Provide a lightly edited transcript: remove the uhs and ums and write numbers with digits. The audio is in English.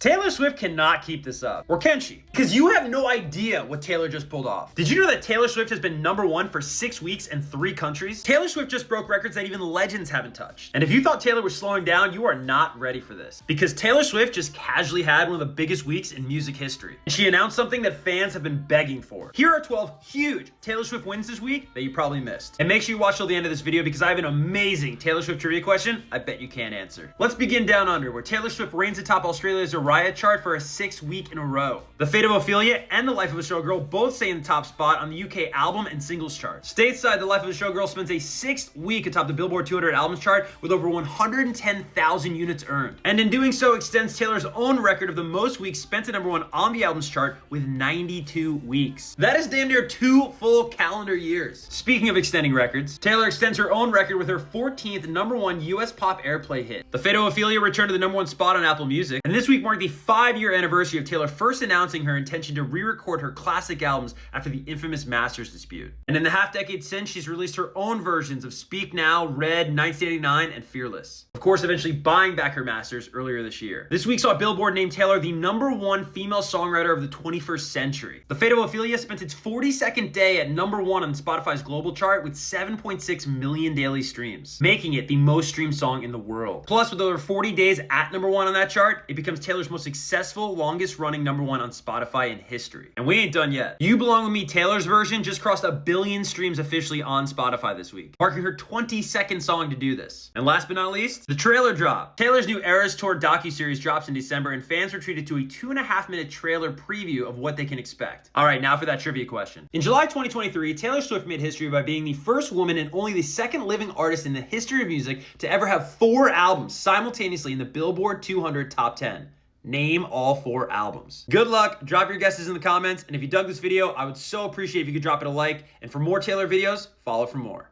Taylor Swift cannot keep this up. Or can she? Because you have no idea what Taylor just pulled off. Did you know that Taylor Swift has been #1 for 6 weeks in 3 countries? Taylor Swift just broke records that even legends haven't touched. And if you thought Taylor was slowing down, you are not ready for this. Because Taylor Swift just casually had one of the biggest weeks in music history. And she announced something that fans have been begging for. Here are 12 huge Taylor Swift wins this week that you probably missed. And make sure you watch till the end of this video because I have an amazing Taylor Swift trivia question I bet you can't answer. Let's begin down under, where Taylor Swift reigns atop Australia's Ariya chart for a 6th week in a row. The Fate of Ophelia and The Life of a Showgirl both stay in the top spot on the UK album and singles chart. Stateside, The Life of a Showgirl spends a 6th week atop the Billboard 200 albums chart with over 110,000 units earned. And in doing so, extends Taylor's own record of the most weeks spent at #1 on the albums chart with 92 weeks. That is damn near 2 full calendar years. Speaking of extending records, Taylor extends her own record with her 14th #1 US pop airplay hit. The Fate of Ophelia returned to the #1 spot on Apple Music, and this week marked the 5-year anniversary of Taylor first announcing her intention to re-record her classic albums after the infamous Masters dispute. And in the half-decade since, she's released her own versions of Speak Now, Red, 1989, and Fearless. Of course, eventually buying back her masters earlier this year. This week saw Billboard name Taylor the #1 female songwriter of the 21st century. The Fate of Ophelia spent its 42nd day at #1 on Spotify's global chart with 7.6 million daily streams, making it the most streamed song in the world. Plus, with over 40 days at #1 on that chart, it becomes Taylor's most successful, longest running #1 on Spotify in history. And we ain't done yet. You Belong With Me, Taylor's version, just crossed 1 billion streams officially on Spotify this week, marking her 22nd song to do this. And last but not least, the trailer drop. Taylor's new Eras Tour docuseries drops in December, and fans were treated to a 2.5-minute trailer preview of what they can expect. All right, now for that trivia question. In July 2023, Taylor Swift made history by being the first woman and only the second living artist in the history of music to ever have 4 albums simultaneously in the Billboard 200 Top 10. Name all 4 albums. Good luck, drop your guesses in the comments, and if you dug this video, I would so appreciate if you could drop it a like, and for more Taylor videos, follow for more.